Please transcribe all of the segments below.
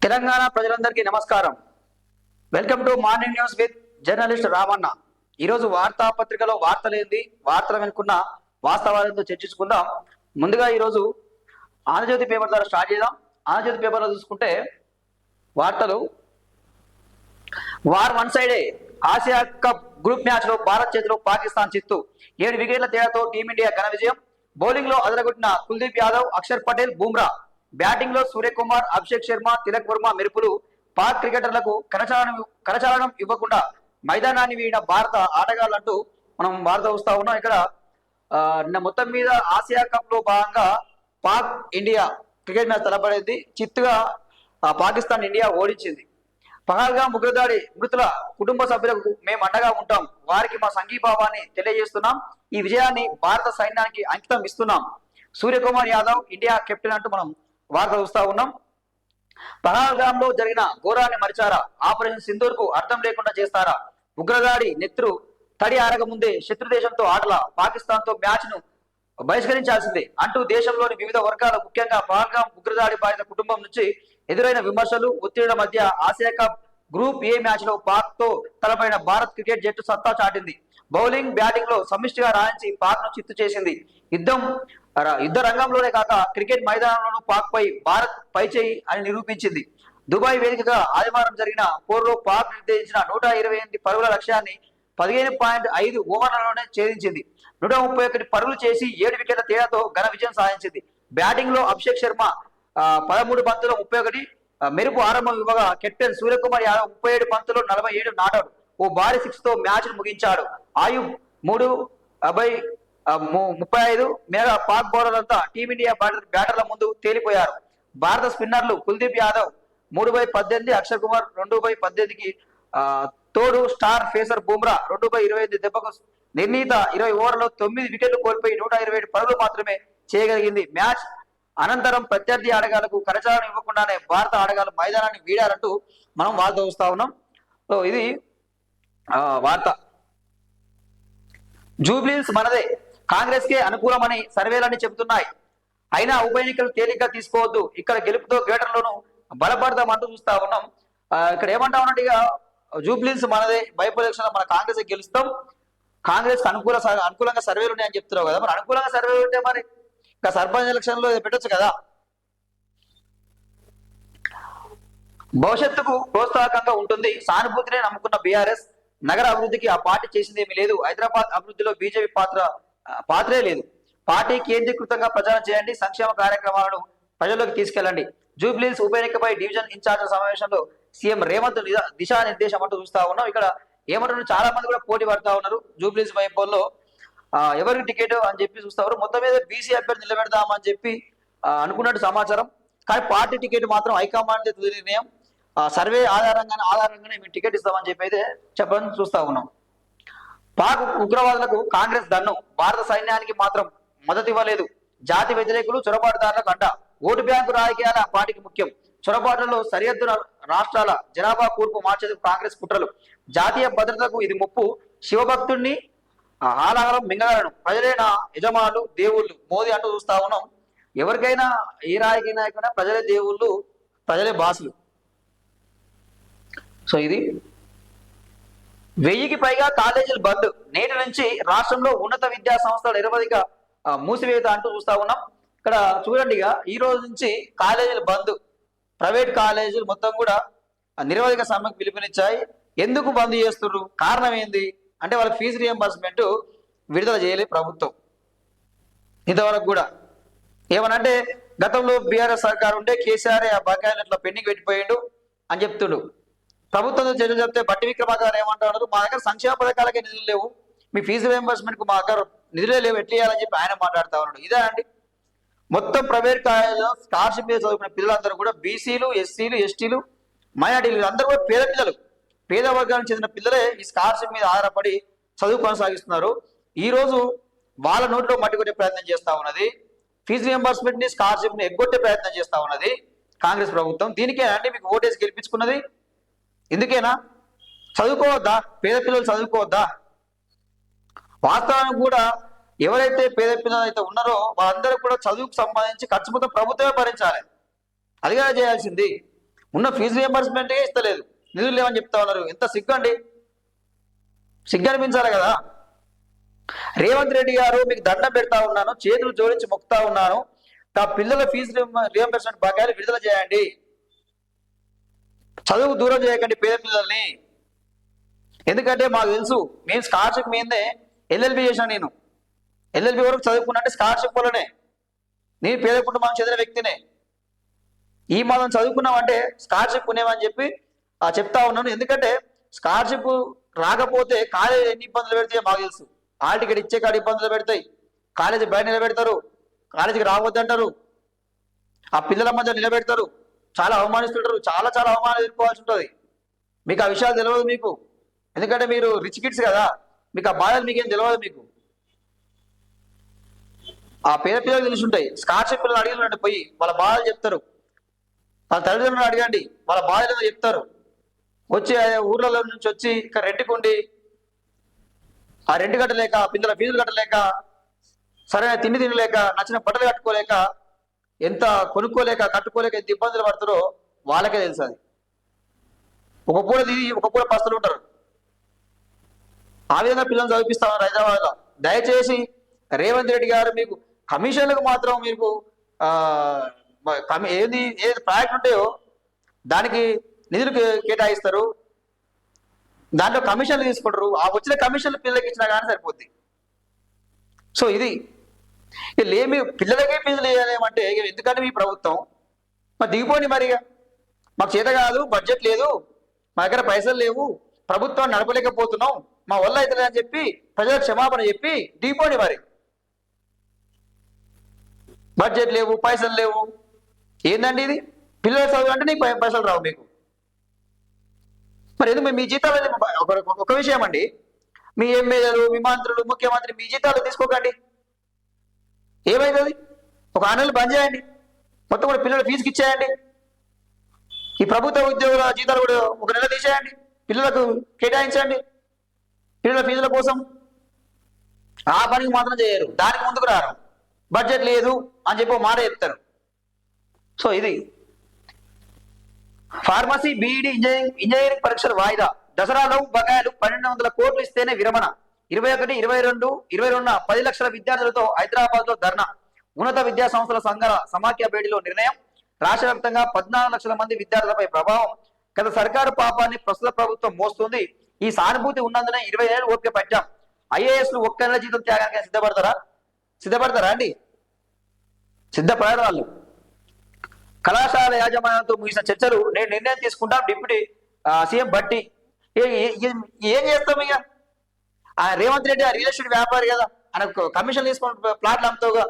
తెలంగాణ ప్రజలందరికీ నమస్కారం. Welcome to morning news with journalist Ramanna. ఈరోజు వార్తాపత్రికలో వార్తలేంది, వార్తలు వెనుకున్న వాస్తవాలతో చర్చించుకుందాం. ముందుగా ఈరోజు ఆంధ్రజ్యోతి పేపర్ ద్వారా స్టార్ట్ చేద్దాం. ఆంధ్రజ్యోతి పేపర్లో చూసుకుంటే వార్తలు, వార్ వన్ సైడే, ఆసియా కప్ గ్రూప్ మ్యాచ్ లో భారత్ చేతిలో పాకిస్తాన్ చిత్తు, 7 వికెట్ల తేడాతో టీమిండియా ఘన విజయం. బౌలింగ్ లో అదరగొట్టిన కుల్దీప్ యాదవ్, అక్షర్ పటేల్, బుమ్రా. బ్యాటింగ్ లో సూర్యకుమార్, అభిషేక్ శర్మ, తిలక్ వర్మ మెరుపులు. పాక్ క్రికెటర్లకు కరచాలనం ఇవ్వకుండా మైదానాన్ని వీడిన భారత ఆటగాళ్ళంటూ మనం వార్త వస్తా ఉన్నాం. ఇక్కడ నిన్న మొత్తం మీద ఆసియా కప్ లో భాగంగా పాక్ ఇండియా క్రికెట్ మ్యాచ్ తలపడేది. చిత్తుగా పాకిస్తాన్ ఇండియా ఓడించింది. పహల్గాం ఉగ్రదాడి మృతుల కుటుంబ సభ్యులకు మేము అండగా ఉంటాం, వారికి మా సంఘీభావాన్ని తెలియజేస్తున్నాం, ఈ విజయాన్ని భారత సైన్యానికి అంకితం ఇస్తున్నాం. సూర్యకుమార్ యాదవ్ ఇండియా కెప్టెన్ అంటూ మనం వార్త చూస్తా ఉన్నాం. పహల్గాం లో జరిగిన ఘోరాన్ని మరిచారా, ఆపరేషన్ సింధూర్ కు అర్థం లేకుండా చేస్తారా, ఉగ్రదాడి నెత్తురు తడి ఆరక ముందే శత్రు దేశంతో ఆటల, పాకిస్తాన్ తో మ్యాచ్ ను బహిష్కరించాల్సిందే అంటూ దేశంలోని వివిధ వర్గాలు, ముఖ్యంగా పహల్గాం ఉగ్రదాడి బాధిత కుటుంబం నుంచి ఎదురైన విమర్శలు, ఒత్తిడిల మధ్య Asia cup group A match లో పాక్ తో తలపడిన భారత్ క్రికెట్ జట్టు సత్తా చాటింది. బౌలింగ్, బ్యాటింగ్ లో సమిష్టిగా రాణించి పాక్ ను చిత్తు చేసింది. యుద్ధ రంగంలోనే కాక క్రికెట్ మైదానంలోనూ పాక్ పై భారత్ పైచేయి అని నిరూపించింది. దుబాయ్ వేదికగా ఆదివారం జరిగిన పోరులో పాక్ నిర్దేశించిన 128 పరుగుల లక్ష్యాన్ని 15.5 ఓవర్లలోనే ఛేదించింది. 131 పరుగులు చేసి 7 వికెట్ల తేడాతో ఘన విజయం సాధించింది. బ్యాటింగ్ లో అభిషేక్ శర్మ 13 బంతుల్లో 31 మెరుపు ఆరంభం ఇవ్వగా, కెప్టెన్ సూర్యకుమార్ యాదవ్ 37 బంతుల్లో 47 నాటౌట్, ఓ భారీ 6 తో మ్యాచ్ ను ముగించాడు. ఆయుబ్ 35 మేర పాక్ బౌలర్లంతా టీమిండియా బ్యాటర్ల ముందు తేలిపోయారు. భారత స్పిన్నర్లు కుల్దీప్ యాదవ్ 3/18, అక్షర్ కుమార్ 2/18కి తోడు స్టార్ ఫేసర్ బుమ్రా 2/25 దెబ్బకు నిర్ణీత 20 ఓవర్లలో 9 వికెట్లు కోల్పోయి 127 పరుగులు మాత్రమే చేయగలిగింది. మ్యాచ్ అనంతరం ప్రత్యర్థి ఆటగాళ్లకు కరచాలనం ఇవ్వకుండానే భారత ఆటగాళ్లు మైదానాన్ని వీడారంటూ మనం వార్త చూస్తా ఉన్నాం. సో ఇది వార్త. జూబ్లీహిల్స్ మనదే, కాంగ్రెస్ కే అనుకూలమని సర్వేలన్నీ చెబుతున్నాయి. అయినా ఉప ఎన్నికలు తేలిగ్గా తీసుకోవద్దు, ఇక్కడ గెలుపుతో గ్రేటర్లోనూ బలపడదామంటూ చూస్తా ఉన్నాం. ఇక్కడ ఏమంటా ఉన్నట్టు, ఇక జూబ్లీహిల్స్ మనదే, బైపోల్ ఎలక్షన్ మన కాంగ్రెస్ గెలుస్తాం, కాంగ్రెస్ అనుకూలంగా సర్వేలు ఉన్నాయని చెప్తున్నావు కదా. మరి అనుకూలంగా సర్వేలు ఉంటే మరి ఇంకా సర్పంచ్ ఎలక్షన్ లో పెట్టొచ్చు కదా. భవిష్యత్తుకు ప్రోత్సాహకంగా ఉంటుంది, సానుభూతినే నమ్ముకున్న బీఆర్ఎస్, నగర అభివృద్ధికి ఆ పార్టీ చేసింది ఏమీ లేదు, హైదరాబాద్ అభివృద్ధిలో బీజేపీ పాత్రే లేదు, పార్టీ కేంద్రీకృతంగా ప్రచారం చేయండి, సంక్షేమ కార్యక్రమాలను ప్రజల్లోకి తీసుకెళ్లండి. జూబ్లీహిల్స్ ఉప ఎన్నికపై డివిజన్ ఇన్ఛార్జ్ సమావేశంలో సీఎం రేవంత్ దిశానిర్దేశం అంటూ చూస్తా ఉన్నాం. ఇక్కడ ఏమంటున్నారు, చాలా మంది కూడా పోటీ పడతా ఉన్నారు జూబ్లీహిల్స్ వైపుల్లో, ఎవరికి టికెట్ అని చెప్పి చూస్తారు. మొత్తం మీద బీసీ అభ్యర్థి నిలబెడదామని చెప్పి అనుకున్నట్టు సమాచారం. కానీ పార్టీ టికెట్ మాత్రం హైకమాండ్ తుది నిర్ణయం, సర్వే ఆధారంగానే మేము టికెట్ ఇస్తామని చెప్పి అయితే చెప్పని చూస్తా ఉన్నాం. పాక్ ఉగ్రవాదులకు కాంగ్రెస్ దన్ను, భారత సైన్యానికి మాత్రం మద్దతు ఇవ్వలేదు, జాతి వ్యతిరేకులు చొరబాటుదారులకు అంట, ఓటు బ్యాంకు రాజకీయాల పార్టీకి ముఖ్యం, చొరబాట్లలో సరిహద్దు రాష్ట్రాల జనాభా కూర్పు మార్చేందుకు కాంగ్రెస్ కుట్రలు, జాతీయ భద్రతకు ఇది ముప్పు, శివభక్తుడిని హాలాహలం మింగగలను, ప్రజలే నా యజమానులు దేవుళ్ళు, మోదీ అంటూ చూస్తా ఉన్నాం. ఎవరికైనా ఏ రాజకీయ నాయకుడైనా ప్రజలే దేవుళ్ళు, ప్రజలే బాసులు. సో ఇది 1000కి పైగా కాలేజీలు బంద్, నేటి నుంచి రాష్ట్రంలో ఉన్నత విద్యా సంస్థలు నిరవధిక మూసివేత అంటూ చూస్తా ఉన్నాం. ఇక్కడ చూడండి, ఈ రోజు నుంచి కాలేజీలు బంద్, ప్రైవేట్ కాలేజీలు మొత్తం కూడా నిరవధిక సమ్మెకు పిలుపునిచ్చాయి. ఎందుకు బంద్ చేస్తున్నారు, కారణం ఏంది అంటే వాళ్ళకి ఫీజు రియంబర్స్మెంట్ విడుదల చేయలేదు ప్రభుత్వం ఇంతవరకు కూడా. ఏమనంటే గతంలో బీఆర్ఎస్ సర్కార్ ఉంటే కేసీఆర్ ఆ బకాయిలు ఇట్లా పెండింగ్ పెట్టిపోయిండు అని చెప్తుండు. ప్రభుత్వంతో చర్చలు చెప్తే బట్టి విక్రమార్క గారు ఏమంటున్నారు, మా దగ్గర సంక్షేమ పథకాలకే నిధులు లేవు, మీ ఫీజు రియంబర్స్మెంట్ కు మా దగ్గర నిధులే లేవు, ఎట్లా చేయాలని చెప్పి ఆయన మాట్లాడుతూ ఉన్నాడు. ఇదే అండి, మొత్తం ప్రైవేట్ కాలేజీలో స్కాలర్షిప్ మీద చదువుకున్న పిల్లలందరూ కూడా బీసీలు, ఎస్సీలు, ఎస్టీలు, మైనార్టీలు అందరూ కూడా పేద పిల్లలు, పేద వర్గానికి చెందిన పిల్లలే ఈ స్కాలర్షిప్ మీద ఆధారపడి చదువు కొనసాగిస్తున్నారు. ఈ రోజు వాళ్ళ నోట్లో మట్టి కొట్టే ప్రయత్నం చేస్తా ఉన్నది, ఫీజు రియంబర్స్మెంట్ ని, స్కాలర్షిప్ ని ఎగ్గొట్టే ప్రయత్నం చేస్తా ఉన్నది కాంగ్రెస్ ప్రభుత్వం. దీనికేనా అండి మీకు ఓటేసి గెలిపించుకున్నది? ఎందుకేనా? చదువుకోవద్దా? పేద పిల్లలు చదువుకోవద్దా? వాస్తవానికి కూడా ఎవరైతే పేద పిల్లలు అయితే ఉన్నారో వాళ్ళందరూ కూడా చదువుకు సంబంధించి ఖర్చు మొత్తం ప్రభుత్వమే భరించాలి, అదిగా చేయాల్సింది. ఉన్న ఫీజు రియంబర్స్మెంటే ఇస్తలేదు, నిధులు లేవని చెప్తా ఉన్నారు. ఎంత సిగ్గు అండి, సిగ్గు అనిపించాలి కదా. రేవంత్ రెడ్డి గారు మీకు దండం పెడతా ఉన్నాను, చేతులు జోడించి మొక్కుతా ఉన్నాను, ఆ పిల్లల ఫీజు రియంబర్స్మెంట్ బకాయిలు విడుదల చేయండి, చదువు దూరం చేయకండి పేద పిల్లల్ని. ఎందుకంటే మాకు తెలుసు, మేము స్కాలర్షిప్ మీదే ఎల్ఎల్బి చేశాను. నేను ఎల్ఎల్బి వరకు చదువుకున్నా అంటే స్కాలర్షిప్ వల్లనే. నేను పేద కుటుంబానికి చెందిన వ్యక్తినే. ఈ మాత్రం చదువుకున్నామంటే స్కాలర్షిప్ ఉన్నామని చెప్పి చెప్తా ఉన్నాను. ఎందుకంటే స్కాలర్షిప్ రాకపోతే కాలేజీ ఎన్ని ఇబ్బందులు పెడతాయో మాకు తెలుసు. హాల్ టికెట్ ఇచ్చే కాడ ఇబ్బందులు పెడతాయి, కాలేజీ బయట నిలబెడతారు, కాలేజీకి రావద్దంటారు, ఆ పిల్లల మధ్య నిలబెడతారు, చాలా అవమానిస్తుంటారు, చాలా చాలా అవమానం ఎదుర్కోవాల్సి ఉంటుంది. మీకు ఆ విషయాలు తెలియదు మీకు, ఎందుకంటే మీరు రిచ్ కిడ్స్ కదా, మీకు ఆ బాధలు మీకేం తెలియదు. మీకు ఆ పేద పిల్లలు తెలిసి ఉంటాయి. స్కాలర్షిప్ పిల్లలు అడిగినండి పోయి వాళ్ళ బాధలు చెప్తారు, వాళ్ళ తల్లిదండ్రులను అడగండి వాళ్ళ బాధలు ఏదో చెప్తారు. వచ్చి ఊర్లలో నుంచి వచ్చి ఇక్కడ రెంట్కుండి ఆ రెంట్ కట్టలేక, పిల్లల ఫీజులు కట్టలేక, సరైన తిండి తినలేక, నచ్చిన బట్టలు కట్టుకోలేక, ఎంత కొనుక్కోలేక కట్టుకోలేక ఎంత ఇబ్బందులు పడతారో వాళ్ళకే తెలుసు. అది ఒక పూట తిని ఒక పూట పస్తులు ఉంటారు. ఆ విధంగా పిల్లలు చదివిస్తా ఉన్నారు హైదరాబాద్లో. దయచేసి రేవంత్ రెడ్డి గారు మీకు కమిషన్లకు మాత్రం మీకు ఏది ప్రాజెక్ట్ ఉంటాయో దానికి నిధులు కేటాయిస్తారు, దాంట్లో కమిషన్లు తీసుకుంటారు. ఆ వచ్చిన కమిషన్లు పిల్లలకి ఇచ్చినా కానీ సరిపోద్ది. సో ఇది లేమి పిల్లలకే ఫీజులు వేయలేమంటే ఎందుకంటే మీ ప్రభుత్వం మరి దిగిపోండి. మరిగా మాకు చేత కాదు, బడ్జెట్ లేదు, మా దగ్గర పైసలు లేవు, ప్రభుత్వాన్ని నడపలేకపోతున్నాం, మా వల్ల అవుతుంది అని చెప్పి ప్రజలకు క్షమాపణ చెప్పి దిగిపోండి. మరి బడ్జెట్ లేవు, పైసలు లేవు, ఏందండి ఇది? పిల్లలు చదువు అంటే నీకు పైసలు రావు మీకు. మరి ఎందుకు మీ జీతాలు ఒక విషయం అండి, మీ ఎమ్మెల్యేలు, మీ మంత్రులు, ముఖ్యమంత్రి మీ జీతాలు తీసుకోకండి, ఏమైతుంది? ఒక 6 నెలలు బంద్ చేయండి, మొత్తం కూడా పిల్లల ఫీజుకి ఇచ్చేయండి. ఈ ప్రభుత్వ ఉద్యోగుల జీతాలు కూడా 1 నెల తీసేయండి, పిల్లలకు కేటాయించండి పిల్లల ఫీజుల కోసం. ఆ పనికి మాత్రం చేయరు, దానికి ముందుకు రారు. బడ్జెట్ లేదు అని చెప్పి మాట చెప్తారు. సో ఇది ఫార్మసీ, బీఈడి, ఇంజనీరింగ్ పరీక్షలు వాయిదా, దసరాలో బకాయిలు 1200 కోట్లు ఇస్తేనే విరమణ. 21, 22, 22 10 లక్షల విద్యార్థులతో హైదరాబాద్ లో ధర్నా. ఉన్నత విద్యా సంస్థల సంఘాల సమాఖ్య భేటీలో నిర్ణయం. రాష్ట్ర వ్యాప్తంగా 14 లక్షల మంది విద్యార్థులపై ప్రభావం. గత సర్కారు పాపాన్ని ప్రస్తుత ప్రభుత్వం మోస్తుంది. ఈ సానుభూతి ఉన్నందునే 20 ఏళ్ళు ఓపిక పట్టాం. ఐఏఎస్లు 1 నెల జీతం త్యాగానికి సిద్ధపడతారా అండి? సిద్ధపడారు వాళ్ళు. కళాశాల యాజమాన్యంతో ముగిసిన చర్చలు నేను నిర్ణయం తీసుకుంటాం. డిప్యూటీ సీఎం భట్టి ఏం చేస్తాం ఇక? రేవంత్ రెడ్డి రియల్ ఎస్టేట్ వ్యాపారి కదా, ఆయనకు కమిషన్ తీసుకుని ప్లాట్లు అమ్ముతావుగా,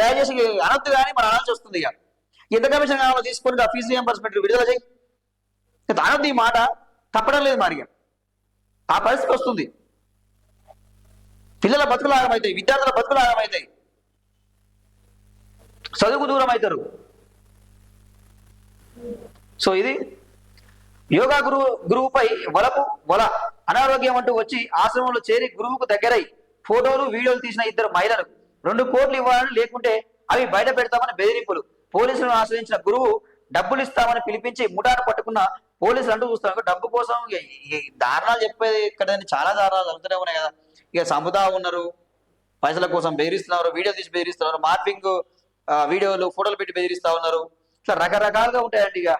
దయచేసి అనొద్దు కానీ మన అనాల్సి వస్తుంది. ఇక ఎంత కమిషన్ కావాలో తీసుకొని ఫీజు రియంబర్స్మెంట్ విడుదల చేయి, అనొద్దు. ఈ మాట తప్పడం లేదు. మరి ఆ పరిస్థితి వస్తుంది. పిల్లల బతుకులు ఆగమవుతాయి, విద్యార్థుల బతుకులు ఆగమవుతాయి, చదువుకు దూరం అవుతారు. సో ఇది యోగా గురువుపై వల అనారోగ్యం అంటూ వచ్చి ఆశ్రమంలో చేరి గురువుకు దగ్గరై ఫోటోలు, వీడియోలు తీసిన 2 మహిళలకు 2 కోట్లు ఇవ్వాలని, లేకుంటే అవి బయట పెడతామని బెదిరింపులు. పోలీసులను ఆశ్రయించిన గురువు డబ్బులు ఇస్తామని పిలిపించి ముఠాను పట్టుకున్న పోలీసులు అంటూ చూస్తున్నారు. డబ్బు కోసం దారుణాలు చెప్పేది ఇక్కడ చాలా దారుణాలు జరుగుతూనే ఉన్నాయి కదా. ఇక చంపుతా ఉన్నారు, పైసల కోసం బెదిరిస్తున్నారు, వీడియో తీసి బెదిరిస్తున్నారు, మార్పింగ్ వీడియోలు, ఫోటోలు పెట్టి బెదిరిస్తా ఉన్నారు. ఇట్లా రకరకాలుగా ఉంటాయండి. ఇక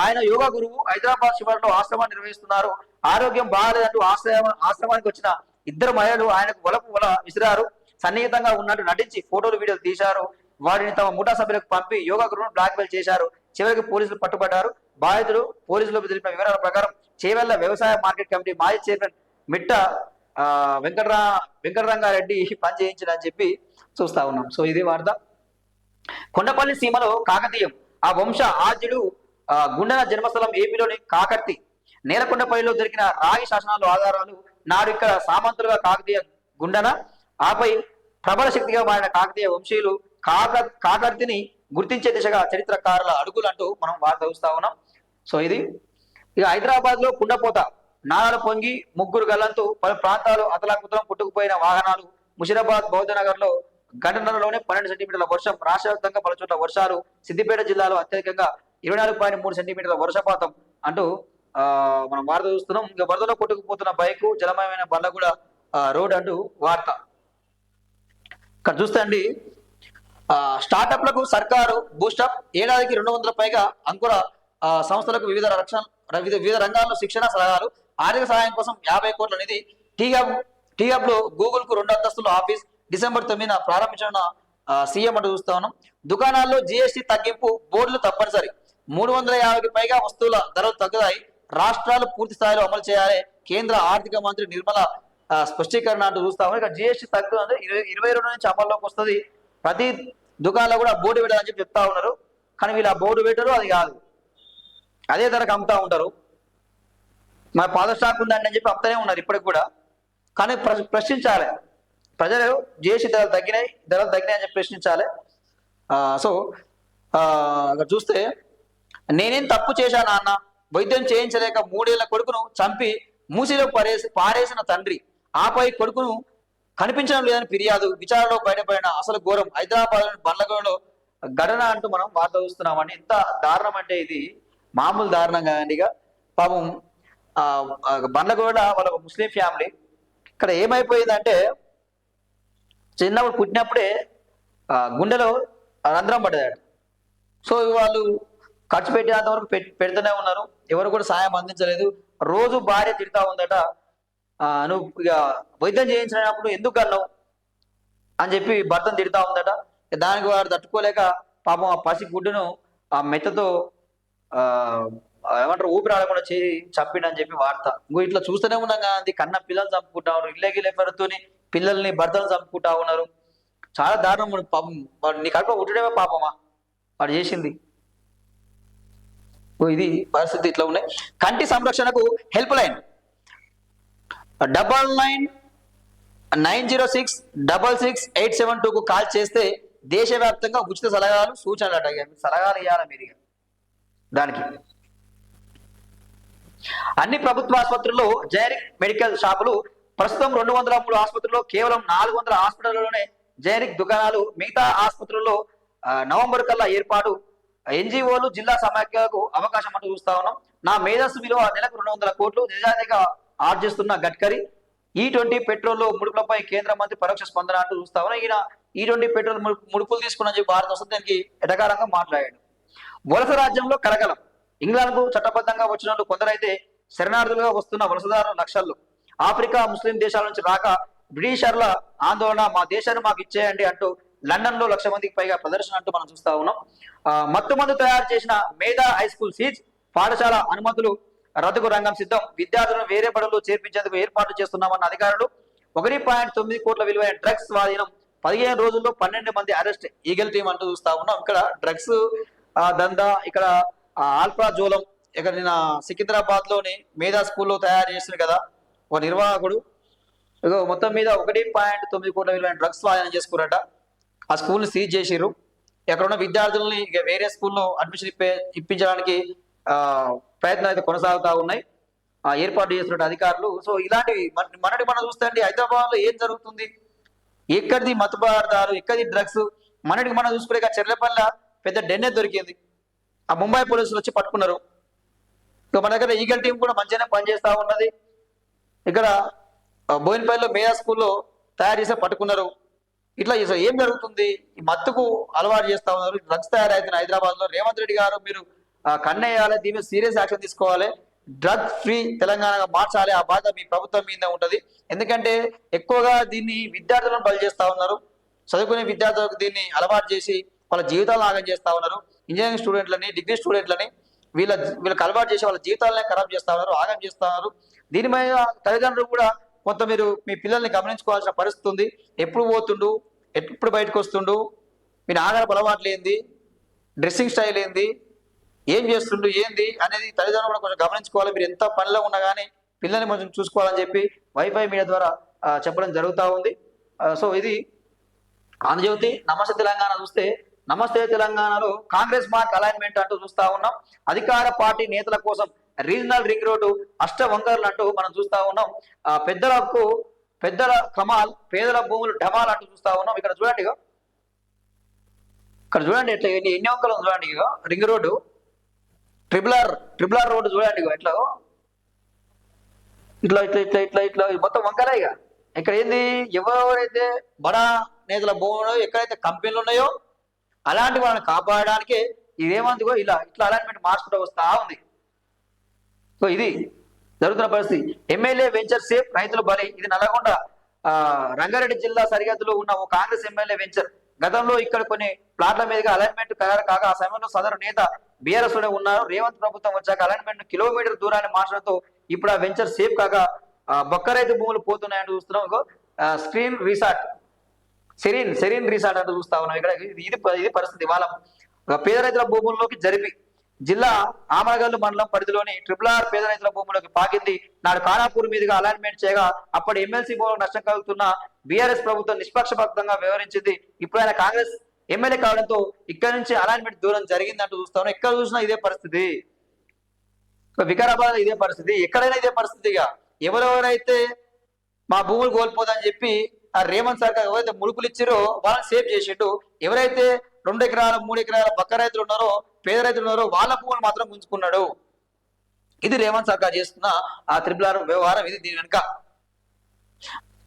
ఆయన యోగా గురువు హైదరాబాద్ శివారులో ఆశ్రమాన్ని నిర్వహిస్తున్నారు. ఆరోగ్యం బాగాలేదంటూ ఆశ్రమానికి వచ్చిన 2 మహిళలు ఆయనకు వల విసిరారు. సన్నిహితంగా ఉన్నట్టు నటించి ఫోటోలు, వీడియోలు తీశారు. వాటిని తమ ముఠా సభ్యులకు పంపి యోగా గురువును బ్లాక్మెయిల్ చేశారు. చివరికి పోలీసులు పట్టుబడ్డారు. బాధితులు పోలీసులకు తెలిపిన వివరాల ప్రకారం చేవెళ్ల వ్యవసాయ మార్కెట్ కమిటీ మాజీ చైర్మన్ మిట్ట వెంకటరంగారెడ్డి పని చేయించాలని చెప్పి చూస్తా ఉన్నాం. సో ఇది వార్త. కొండపల్లి సీమలో కాకతీయం. ఆ వంశ ఆద్యుడు గుండెన జన్మస్థలం ఏపీలోని కాకర్తి. నేలకొండపల్లిలో దొరికిన రాగి శాసనాలు ఆధారాలు నాడు ఇక్కడ సామంతులుగా కాకతీయ గుండెన, ఆపై ప్రబల శక్తిగా మారిన కాకతీయ వంశీయులు కాకర్తిని గుర్తించే దిశగా చరిత్రకారుల అడుగులు అంటూ మనం వార్త చూస్తా ఉన్నాం. సో ఇది ఇక హైదరాబాద్ లో కుండపోత, నాలాలు పొంగి 3 గల్లంతు, పలు ప్రాంతాలు అతలాకుతలం, పుట్టుకుపోయిన వాహనాలు. ముషిరాబాద్ బౌద్ధనగర్ లో గంటన్నరలోనే 12 సెంటీమీటర్ల వర్షం. రాష్ట్ర వ్యాప్తంగా పలు చోట్ల వర్షాలు. సిద్దిపేట జిల్లాలో అత్యధికంగా 24.3 సెంటీమీటర్ల వర్షపాతం అంటూ మనం వార్త చూస్తున్నాం. ఇంకా వరదలో కొట్టుకుపోతున్న బైకు జలమయమైన బండ్ల కూడా రోడ్ అంటూ వార్త. ఇక్కడ చూస్తే అండి స్టార్టప్లకు సర్కారు బూస్టప్, ఏడాదికి 200 పైగా అంకుర సంస్థలకు వివిధ రంగాల్లో శిక్షణ సలహాలు, ఆర్థిక సహాయం కోసం 50 కోట్ల నిధి. టీహబ్ లో గూగుల్ కు 2 అంతస్తుల ఆఫీస్ డిసెంబర్ 9న ప్రారంభించిన సీఎం అంటూ చూస్తా ఉన్నాం. దుకాణాల్లో జీఎస్టీ తగ్గింపు, బోర్డులు తప్పనిసరి, 350కి పైగా వస్తువుల ధరలు తగ్గుతాయి, రాష్ట్రాలు పూర్తి స్థాయిలో అమలు చేయాలి, కేంద్ర ఆర్థిక మంత్రి నిర్మల స్పష్టీకరణ అంటూ చూస్తా ఉన్నాం. ఇక జీఎస్టీ తగ్గుతుంది 22 నుంచి అమల్లోకి వస్తుంది. ప్రతి దుకాణంలో కూడా బోర్డు పెట్టాలని చెప్పి చెప్తా ఉన్నారు. కానీ వీళ్ళు ఆ బోర్డు పెట్టరు, అది కాదు, అదే ధరకు అమ్ముతా ఉంటారు. మరి పాత స్టాక్ ఉందండి అని చెప్పి అమ్ముతూనే ఉన్నారు ఇప్పటికి కూడా. కానీ ప్రశ్నించాలి, ప్రజలు జీఎస్టీ ధరలు తగ్గినాయి అని చెప్పి ప్రశ్నించాలి. సో అక్కడ చూస్తే నేనేం తప్పు చేశాను అన్న, వైద్యం చేయించలేక 3 ఏళ్ల కొడుకును చంపి మూసిలో పారేసిన తండ్రి, ఆపై కొడుకును కనిపించడం లేదని ఫిర్యాదు, విచారణలో బయటపడిన అసలు ఘోరం, హైదరాబాద్ బండ్లగూడలో ఘటన అంటూ మనం వార్త చూస్తున్నామండి. ఎంత దారుణం అంటే ఇది మామూలు దారుణం కాదండి. ఇక పాపం బండ్లగూడ వాళ్ళ ముస్లిం ఫ్యామిలీ. ఇక్కడ ఏమైపోయిందంటే చిన్నప్పుడు పుట్టినప్పుడే గుండెలో రంధ్రం పడ్డదాడు. సో వాళ్ళు ఖర్చు పెట్టేంత వరకు పెడుతూనే ఉన్నారు, ఎవరు కూడా సాయం అందించలేదు. రోజు భార్య తిడతా ఉందట, నువ్వు ఇక వైద్యం చేయించినప్పుడు ఎందుకు అన్నావు అని చెప్పి భర్తను తిడతా ఉందట. దానికి వాడు తట్టుకోలేక పాపం ఆ పసి గుడ్డును ఆ మెత్తతో ఏమంటారు ఊపిరాడకుండా చేసి చంపిండని చెప్పి వార్త. ఇంకో ఇట్లా చూస్తూనే ఉన్నాం కానీ కన్న పిల్లలు చంపుకుంటా ఉన్నారు, ఇళ్ళకి లేపరుతోని పిల్లల్ని భర్తలు చంపుకుంటా ఉన్నారు. చాలా దారుణం. పాపం వాడు నీ కడుపు ఉట్టడమే పాపమా వాడు చేసింది. ఇది పరిస్థితి ఇట్లా ఉన్నాయి. కంటి సంరక్షణకు హెల్ప్ లైన్ 9990666872కు కాల్ చేస్తే దేశవ్యాప్తంగా ఉచిత సలహాలు సూచనలు అడిగారు. సలహాలు ఇవ్వాలి మీరు దానికి. అన్ని ప్రభుత్వ ఆసుపత్రుల్లో జనరిక్ మెడికల్ షాపులు ప్రస్తుతం 203 ఆసుపత్రుల్లో కేవలం 400 హాస్పిటల్లోనే జనరిక్ దుకాణాలు. మిగతా ఆసుపత్రుల్లో నవంబర్ కల్లా ఏర్పాటు. ఎన్జిఓలు జిల్లా సమాఖ్యకు అవకాశం అంటూ చూస్తా ఉన్నాం. నా మేధస్సు విలువ నెలకు 200 కోట్లు నిజాయితీగా ఆర్జిస్తున్న గడ్కరీ. E20 పెట్రోల్ ముడుపులపై కేంద్ర మంత్రి పరోక్ష స్పందన అంటూ చూస్తా ఉన్నాం. ఈయన E20 పెట్రోల్ ముడుపులు తీసుకున్న చెప్పి భారత వస్తుంది దానికి ఎటకారంగా మాట్లాడాడు. వలస రాజ్యంలో కలకలం. ఇంగ్లాండ్కు చట్టబద్ధంగా వచ్చిన వాళ్ళు కొందరైతే శరణార్థులుగా వస్తున్న వలసదారుల లక్షల్లో. ఆఫ్రికా ముస్లిం దేశాల నుంచి రాక బ్రిటిషర్ల ఆందోళన, మా దేశాన్ని మాకు ఇచ్చేయండి అంటూ లండన్ లో 1,00,000 మందికి పైగా ప్రదర్శన అంటూ మనం చూస్తా ఉన్నాం. మత్తు మందు తయారు చేసిన మేధా హై స్కూల్ సీజ్, పాఠశాల అనుమతులు రద్దుకు రంగం సిద్ధం, విద్యార్థులను వేరే బడుల్లో చేర్పించేందుకు ఏర్పాట్లు చేస్తున్నామన్న అధికారులు. 1.9 కోట్ల విలువైన డ్రగ్స్ స్వాధీనం, 15 రోజుల్లో 12 మంది అరెస్ట్. ఈగల్ టీం అంటూ చూస్తా ఉన్నాం. ఇక్కడ డ్రగ్స్ దందా, ఇక్కడ ఆల్ప్రాజోలం, ఇక్కడ నిన్న సికింద్రాబాద్ లోని మేధా స్కూల్లో తయారు చేసిన కదా ఒక నిర్వాహకుడు మొత్తం మీద 1.9 కోట్ల విలువైన డ్రగ్స్ స్వాధీనం చేసుకున్నట. ఆ స్కూల్ని సీజ్ చేసిర్రు. ఎక్కడ ఉన్న విద్యార్థుల్ని వేరే స్కూల్లో అడ్మిషన్ ఇప్పించడానికి ప్రయత్నాలు అయితే కొనసాగుతూ ఉన్నాయి, ఏర్పాటు చేస్తున్న అధికారులు. సో ఇలాంటివి మనం చూస్తే అండి హైదరాబాద్ లో ఏం జరుగుతుంది, ఎక్కడిది మత్తు పదార్థాలు, ఎక్కడిది డ్రగ్స్, మనం చూసుకునే చెర్లపల్లి పెద్ద డెన్నే దొరికింది. ఆ ముంబై పోలీసులు వచ్చి పట్టుకున్నారు. ఇక మన దగ్గర ఈగల్ టీం కూడా మంచిగానే పనిచేస్తూ ఉన్నది. ఇక్కడ బోయినపల్లిలో మేధా స్కూల్లో తయారు చేసి పట్టుకున్నారు. ఇట్లా ఏం జరుగుతుంది, ఈ మత్తుకు అలవాటు చేస్తా ఉన్నారు, డ్రగ్స్ తయారైతున్న హైదరాబాద్ లో. రేవంత్ రెడ్డి గారు మీరు కన్నేయాలి, దీని మీద సీరియస్ యాక్షన్ తీసుకోవాలి, డ్రగ్ ఫ్రీ తెలంగాణగా మార్చాలి. ఆ బాధ్యత మీ ప్రభుత్వం మీద ఉంటది. ఎందుకంటే ఎక్కువగా దీన్ని విద్యార్థులను బలి చేస్తా ఉన్నారు. చదువుకునే విద్యార్థులకు దీన్ని అలవాటు చేసి వాళ్ళ జీవితాలను ఆగం చేస్తా ఉన్నారు. ఇంజనీరింగ్ స్టూడెంట్లని, డిగ్రీ స్టూడెంట్లని వీళ్ళకి అలవాటు చేసి వాళ్ళ జీవితాలనే ఖరాబ్ చేస్తా ఉన్నారు, ఆగం చేస్తా ఉన్నారు. దీని మీద తల్లిదండ్రులు కూడా కొంత మీరు మీ పిల్లల్ని గమనించుకోవాల్సిన పరిస్థితి ఉంది. ఎప్పుడు పోతుండు, ఎప్పుడు బయటకు వస్తుండు, మీరు ఆహారపు అలవాట్లు ఏంది, డ్రెస్సింగ్ స్టైల్ ఏంది, ఏం చేస్తుండు ఏంది అనేది తల్లిదండ్రులు కూడా కొంచెం గమనించుకోవాలి. మీరు ఎంత పనిలో ఉన్నా కానీ పిల్లల్ని కొంచెం చూసుకోవాలని చెప్పి వైఫై మీడియా ద్వారా చెప్పడం జరుగుతూ ఉంది. సో ఇది ఆంధ్రజ్యోతి. నమస్తే తెలంగాణ చూస్తే నమస్తే తెలంగాణలో కాంగ్రెస్ మార్క్ అలైన్మెంట్ అంటూ చూస్తా ఉన్నాం. అధికార పార్టీ నేతల కోసం రీజనల్ రింగ్ రోడ్డు అష్టవంకర్లు అంటూ మనం చూస్తా ఉన్నాం. పెద్దల కమాల్, పేదల భూములు డమాల్ అంటూ చూస్తా ఉన్నాం. ఇక్కడ చూడండి, ఇక్కడ చూడండి ఎట్లా ఎన్ని వంకలు చూడండి. ఇక ring road triple R road చూడండి ఇగో ఇట్లా ఇట్లా ఇట్లా ఇట్లా ఇట్లా ఇట్లా మొత్తం వంకరే ఇక. ఇక్కడ ఏంది, ఎవరైతే బడా నేతల భూములు ఎక్కడైతే కంపెనీలు ఉన్నాయో అలాంటి వాళ్ళని కాపాడడానికి ఇదేమందుకో ఇలా ఇట్లా అలైన్మెంట్ మార్చుకుంటూ వస్తా ఉంది. సో ఇది జరుగుతున్న పరిస్థితి. ఎమ్మెల్యే వెంచర్ సేఫ్ రైతుల బలి. ఇది నల్గొండ రంగారెడ్డి జిల్లా సరిహద్దులో ఉన్న ఓ కాంగ్రెస్ ఎమ్మెల్యే వెంచర్. గతంలో ఇక్కడ కొన్ని ప్లాట్ల మీదుగా అలైన్మెంట్ ఖరారు కాగా ఆ సమయంలో సదరు నేత బీఆర్ఎస్ లోనే ఉన్నారు. రేవంత్ ప్రభుత్వం వచ్చాక అలైన్మెంట్ కిలోమీటర్ దూరాన్ని మార్చడంతో ఇప్పుడు ఆ వెంచర్ సేఫ్ కాగా బొక్క రైతు భూములు పోతున్నాయని చూస్తున్నాం. స్క్రీన్ రిసార్ట్ సెరీన్ రిసార్ట్ అంటూ చూస్తా ఉన్నాం. ఇక్కడ ఇది పరిస్థితి. వాళ్ళ పేద రైతుల భూముల్లోకి జరిపి జిల్లా ఆమరగల్లు మండలం పరిధిలోని ట్రిపుల్ ఆర్ పేద రైతుల భూములోకి పాకింది. నాడు ఖానాపూర్ మీదుగా అలైన్మెంట్ చేయగా అప్పటి ఎమ్మెల్సీ భూములకు నష్టం కలుగుతున్న బీఆర్ఎస్ ప్రభుత్వం నిష్పక్షపాతంగా వ్యవహరించింది. ఇప్పుడు ఆయన కాంగ్రెస్ ఎమ్మెల్యే కావడంతో ఇక్కడ నుంచి అలైన్మెంట్ దూరం జరిగిందంటూ చూస్తాను. ఎక్కడ చూసినా ఇదే పరిస్థితి. వికారాబాద్ ఇదే పరిస్థితి, ఎక్కడైనా ఇదే పరిస్థితిగా. ఎవరెవరైతే మా భూములు కోల్పోదని చెప్పి ఆ రేవంత్ సర్కార్ ఎవరైతే ముడుపులు ఇచ్చారో వాళ్ళని సేవ్ చేసిండు. ఎవరైతే 2 ఎకరాల 3 ఎకరాల పక్క రైతులు ఉన్నారో పేద రైతులు ఉన్నారో వాళ్ళ భూములు మాత్రం గుంజుకున్నాడు. ఇది రేవంత్ సర్కార్ చేస్తున్న ఆ ట్రిపుల్ ఆర్ వ్యవహారం. ఇది దీని వెనుక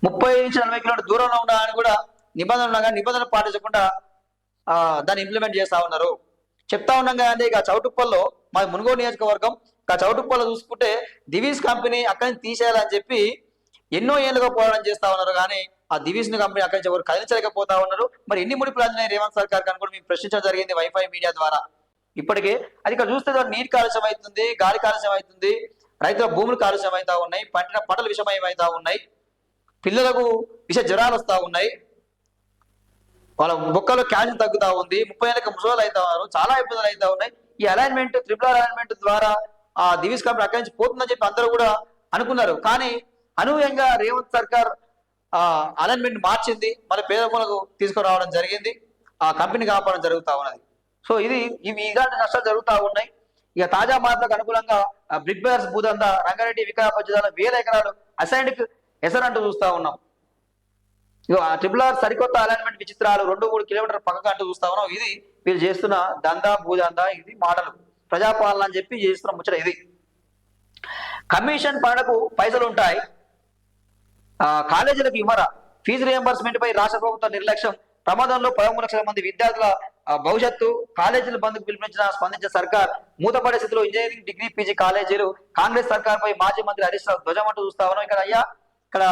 30 నుంచి 40 కిలోమీటర్ దూరంలో ఉండాలని కూడా నిబంధనలు ఉండగా నిబంధనలు పాటించకుండా దాన్ని ఇంప్లిమెంట్ చేస్తా ఉన్నారు. చెప్తా ఉన్నాం కానీ ఇక చౌటుప్పల్లో మా మునుగోడు నియోజకవర్గం చౌటుప్పల్లో చూసుకుంటే దివీస్ కంపెనీ అక్కడి నుంచి తీసేయాలని చెప్పి ఎన్నో ఏళ్ళుగా పోరాటం చేస్తా ఉన్నారు. కానీ ఆ దివీస్ కంపెనీ అక్కడి నుంచి ఎవరు కదిలించలేకపోతా ఉన్నారు. మరి ఎన్ని ముడిపులు అందినాయి రేవంత్ సర్కార్ అని కూడా మేము ప్రశ్నించడం జరిగింది వైఫై మీడియా ద్వారా. ఇప్పటికే అది ఇక్కడ చూస్తే నీటి కాలుష్యం అవుతుంది, గాలి కాలుష్యం అవుతుంది, రైతుల భూములు కాలుష్యం అవుతా ఉన్నాయి, పంటల పంటలు విషమయమవుతా ఉన్నాయి, పిల్లలకు విష జ్వరాలు వస్తూ ఉన్నాయి, వాళ్ళ బొక్కలో క్యాన్సర్ తగ్గుతా ఉంది, 30 ఏళ్ళకి ముసలు అవుతా ఉన్నారు, చాలా ఇబ్బందులు అవుతా ఉన్నాయి. ఈ అలైన్మెంట్ ట్రిపుల్ ఆర్ అలైన్మెంట్ ద్వారా ఆ దివీస్ కంపెనీ అక్కడి నుంచి పోతుందని చెప్పి అందరూ కూడా అనుకున్నారు. కానీ అనూహ్యంగా రేవంత్ సర్కార్ అలైన్మెంట్ మార్చింది, మన పేద భూములకు తీసుకురావడం జరిగింది, ఆ కంపెనీ కాపాడడం జరుగుతూ ఉన్నది. సో ఇవి ఇలాంటి నష్టాలు జరుగుతూ ఉన్నాయి. ఇక తాజా మార్పులకు అనుకూలంగా బ్రిక్ బేర్స్ భూదందా రంగారెడ్డి వికారాబాద్ జిల్లాలో 1000 ఎకరాలు అసైన్డ్ ఎసరంటూ చూస్తా ఉన్నాం. ఇక ట్రిపుల్ ఆర్ సరికొత్త అలైన్మెంట్ విచిత్రాలు 2-3 కిలోమీటర్ పక్కగా అంటూ చూస్తా ఉన్నాం. ఇది వీళ్ళు చేస్తున్న దందా భూదందా, ఇది మాటలు ప్రజాపాలన అని చెప్పి చేస్తున్న ముచ్చట ఇది. కమిషన్ పనులకు పైసలు ఉంటాయి, కాలేజీలకు ఇవ్వరా? ఫీజు రియంబర్స్మెంట్ పై రాష్ట్ర ప్రభుత్వం నిర్లక్ష్యం. ప్రమాదంలో 13 లక్షల మంది విద్యార్థుల భవిష్యత్తు. కాలేజీల బంద్కు స్పందించిన సర్కార్. మూతపడే స్థితిలో ఇంజనీరింగ్ డిగ్రీ పీజీ కాలేజీలు. కాంగ్రెస్ సర్కార్ పై మాజీ మంత్రి హరీష్ రావు ధ్వజం అంటూ చూస్తా ఉన్నాం. ఇక్కడ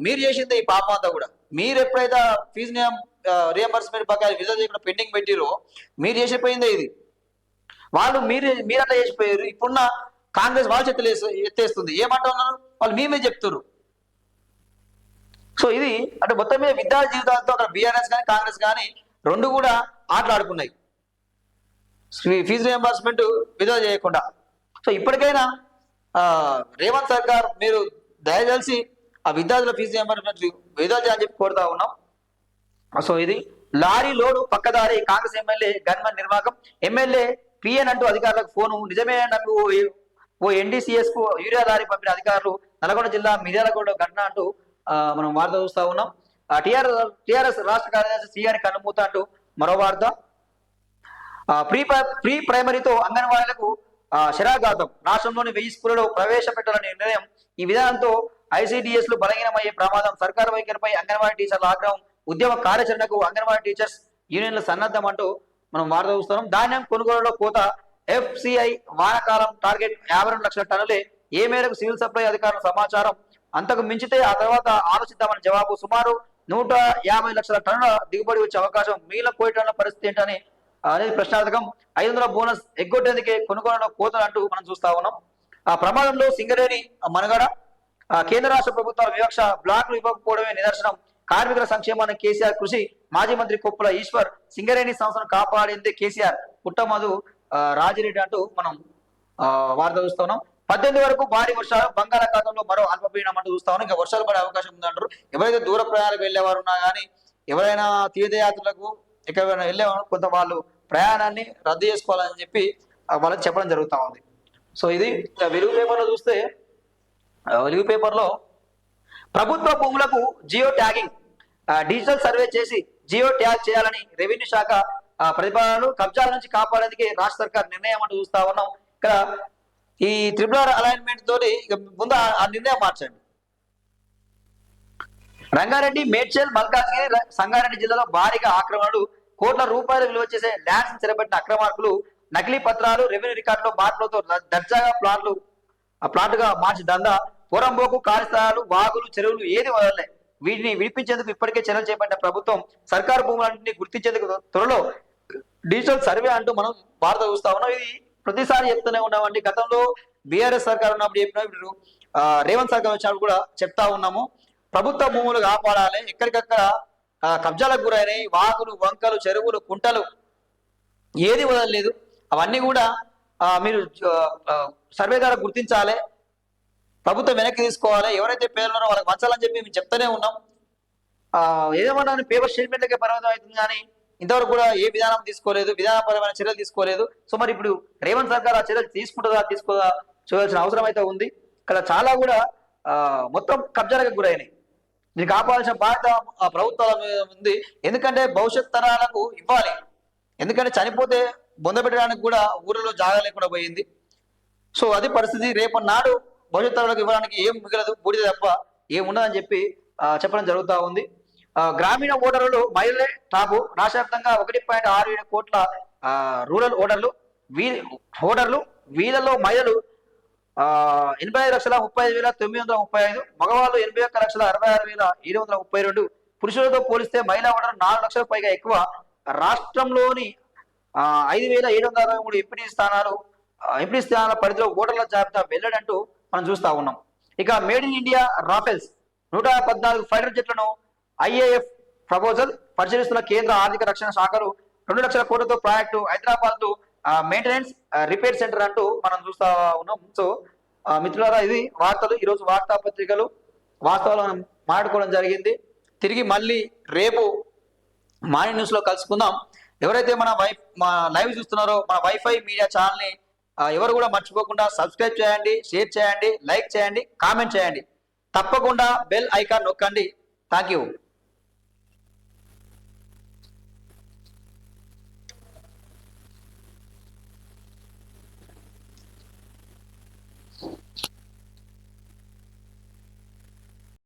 మీరు చేసింది ఈ పాపం అంతా కూడా. మీరు ఎప్పుడైతే ఫీజు రియంబర్స్మెంట్ బకాయిలు విడుదల చేయకుండా పెండింగ్ పెట్టిరో మీరు చేసిపోయిందే ఇది. వాళ్ళు మీరట్లా చేసిపోయారు. ఇప్పుడున్న కాంగ్రెస్ వాళ్ళు చేతులు ఎత్తేస్తుంది. ఏమంటా ఉన్నారు వాళ్ళు మీద చెప్తారు. సో ఇది అంటే మొత్తం మీద విద్యార్థి జీవితాలతో అక్కడ బీఆర్ఎస్ కానీ కాంగ్రెస్ కానీ రెండు కూడా ఆటలాడుకున్నాయి ఫీజు రియంబర్స్మెంట్ విడుదల చేయకుండా. సో ఇప్పటికైనా రేవంత్ సర్కార్ మీరు దయచేసి ఆ విద్యార్థుల ఫీజు రియంబర్స్మెంట్ విడుదల చేయాలని చెప్పి కోరుతా ఉన్నాం. సో ఇది లారీ లోడు పక్కదారి కాంగ్రెస్ ఎమ్మెల్యే గన్మన్ నిర్వాహకం. ఎమ్మెల్యే పిఎన్ అంటూ అధికారులకు ఫోను. నిజమే నన్ను ఓ ఎన్డీసీఎస్ కు యూరియా లారీ పంపిన అధికారులు. నల్గొండ జిల్లా మిర్యాలగూడ ఘటన అంటూ మనం వార్త చూస్తా ఉన్నాం. టిఆర్ఎస్ రాష్ట్ర కార్యదర్శి సీఆర్ కన్నుమూత అంటూ మరో వార్త. ప్రీ ప్రైమరీతో అంగన్వాడీలకు శరాఘాతం. రాష్ట్రంలోని 1000 స్కూళ్లలో ప్రవేశపెట్టాలనే నిర్ణయం. ఈ విధానంతో ఐసీడీఎస్ లు బలహీనమయ్యే ప్రమాదం. సర్కారు వైఖరిపై అంగన్వాడీ టీచర్ల ఆగ్రహం. ఉద్యమ కార్యాచరణకు అంగన్వాడీ టీచర్స్ యూనియన్ల సన్నద్ధం అంటూ మనం వార్త చూస్తున్నాం. ధాన్యం కొనుగోలులో కోత. ఎఫ్సిఐ వానాకాలం టార్గెట్ 52 లక్షల టన్నులే. ఏ మేరకు సివిల్ సప్లై అధికారుల సమాచారం. అంతకు మించితే ఆ తర్వాత ఆలోచిద్దామని జవాబు. సుమారు 150 లక్షల టన్నుల దిగుబడి వచ్చే అవకాశం. మిగిలిన కోటి టన్నుల పరిస్థితి ఏంటని అనేది ప్రశ్నార్థకం. 500 బోనస్ ఎగ్గొట్టేందుకే కొనుగోలులో కోతలు అంటూ మనం చూస్తా ఉన్నాం. ఆ ప్రమాదంలో సింగరేణి మనుగడ. కేంద్ర రాష్ట్ర ప్రభుత్వాల వివక్ష. బ్లాక్లు ఇవ్వకపోవడమే నిదర్శనం. కార్మికుల సంక్షేమానికి కేసీఆర్ కృషి. మాజీ మంత్రి కొప్పుల ఈశ్వర్. సింగరేణి సంస్థను కాపాడిందే కేసీఆర్. పుట్టమధు రాజిరెడ్డి అంటూ మనం వార్త చూస్తా ఉన్నాం. 18 వరకు భారీ వర్షాలు. బంగాళాఖాతంలో మరో అల్పపీడనం అంటూ చూస్తా ఉన్నాం. ఇంకా వర్షాలు పడే అవకాశం ఉందంటారు. ఎవరైతే దూర ప్రయాణాలకు వెళ్ళేవారు ఉన్నా కానీ ఎవరైనా తీర్థయాత్రలకు ఎక్కడైనా వెళ్ళేవారు కొంత వాళ్ళు ప్రయాణాన్ని రద్దు చేసుకోవాలని చెప్పి వాళ్ళకి చెప్పడం జరుగుతూ ఉంది. సో ఇది వెలుగు పేపర్లో చూస్తే వెలుగు పేపర్లో ప్రభుత్వ భూములకు జియో ట్యాగింగ్. డిజిటల్ సర్వే చేసి జియో ట్యాగ్ చేయాలని రెవెన్యూ శాఖ ప్రతిపాదనలు కబ్జాల నుంచి కాపాడేందుకే రాష్ట్ర సర్కార్ నిర్ణయం అంటూ చూస్తా ఉన్నాం. ఇక్కడ ఈ ట్రిపుల్ అలైన్మెంట్ తోటి ముందు ఆ నిర్ణయం మార్చండి. రంగారెడ్డి, మేడ్చల్, మల్కాజ్గిరి, సంగారెడ్డి జిల్లాలో భారీగా ఆక్రమణలు, కోట్ల రూపాయలు విలువ చేసే ల్యాండ్స్ చెరబట్టిన అక్రమార్కులు, నకిలీ పత్రాలు, రెవెన్యూ రికార్డులో మార్పులతో దర్జాగా ప్లాట్లుగా మార్చి దందా, పొరంబోకు, కాళస్థలాలు, వాగులు, చెరువులు ఏది వదలలే. వీటిని విడిపించేందుకు ఇప్పటికే చర్యలు చేపట్టిన ప్రభుత్వం సర్కారు భూములన్నింటినీ గుర్తించేందుకు త్వరలో డిజిటల్ సర్వే అంటూ మనం వార్త చూస్తా ఉన్నాం. ఇది ప్రతిసారి చెప్తూనే ఉన్నామండి. గతంలో బీఆర్ఎస్ సర్కార్ ఉన్నప్పుడు చెప్పినా ఇప్పుడు రేవంత్ సర్కార్ వచ్చినప్పుడు కూడా చెప్తా ఉన్నాము. ప్రభుత్వ భూములు కాపాడాలి, ఎక్కడికక్కడ కబ్జాలకు గురైనాయి వాగులు, వంకలు, చెరువులు, కుంటలు ఏది వదలలేదు. అవన్నీ కూడా మీరు సర్వే ద్వారా గుర్తించాలి, ప్రభుత్వం వెనక్కి తీసుకోవాలి, ఎవరైతే పేర్లు ఉన్నారో వాళ్ళకి మంచాలని చెప్పి మేము చెప్తూనే ఉన్నాం. ఏదేమన్నా పేపర్ స్టేట్మెంట్లకే పరిమితం అవుతుంది కానీ ఇంతవరకు కూడా ఏ విధానం తీసుకోలేదు, విధానపరమైన చర్యలు తీసుకోలేదు. సో మరి ఇప్పుడు రేవంత్ సర్కార్ ఆ చర్యలు తీసుకుంటుందా తీసుకోదా చూడాల్సిన అవసరం అయితే ఉంది. ఇక్కడ చాలా కూడా మొత్తం కబ్జాలకు గురైనాయి. దీన్ని కాపాడాల్సిన బాధ్యత ప్రభుత్వాల మీద ఉంది. ఎందుకంటే భవిష్యత్ తరాలకు ఇవ్వాలి. ఎందుకంటే చనిపోతే బొంద పెట్టడానికి కూడా ఊరిలో జాగా లేకుండా పోయింది. సో అది పరిస్థితి. రేపు నాడు భవిష్యత్ తరాలకు ఇవ్వడానికి ఏం మిగలదు, బూడిద తప్ప ఏముండదని చెప్పి చెప్పడం జరుగుతూ ఉంది. గ్రామీణ ఓటర్లు మహిళలే టాపు. రాష్ట్ర వ్యాప్తంగా 1.67 కోట్ల రూరల్ ఓటర్లు వీళ్ళలో మహిళలు 85,35,935, మగవాళ్ళు 81,66,732. పురుషులతో పోలిస్తే మహిళా ఓటర్లు 4 లక్షల పైగా ఎక్కువ. రాష్ట్రంలోని 5,763 ఎంపీ స్థానాల పరిధిలో ఓటర్ల జాబితా వెల్లడంటూ మనం చూస్తా ఉన్నాం. ఇక made in India Rafales 114 fighter జెట్లను IAF ప్రపోజల్ పరిశీలిస్తున్న కేంద్ర ఆర్థిక రక్షణ శాఖలు 2 లక్షల కోట్లతో project Hyderabad maintenance repair centre అంటూ మనం చూస్తా ఉన్నాం. సో మిత్రులారా, ఇది వార్తలు. ఈరోజు వార్తాపత్రికలు వాస్తవాలు మనం మాట్లాడుకోవడం జరిగింది. తిరిగి మళ్ళీ రేపు మార్నింగ్ న్యూస్ లో కలుసుకుందాం. ఎవరైతే మన లైవ్ చూస్తున్నారో మన వైఫై మీడియా ఛానల్ని ఎవరు కూడా మర్చిపోకుండా సబ్స్క్రైబ్ చేయండి, షేర్ చేయండి, లైక్ చేయండి, కామెంట్ చేయండి. తప్పకుండా బెల్ ఐకాన్ నొక్కండి. Thank you.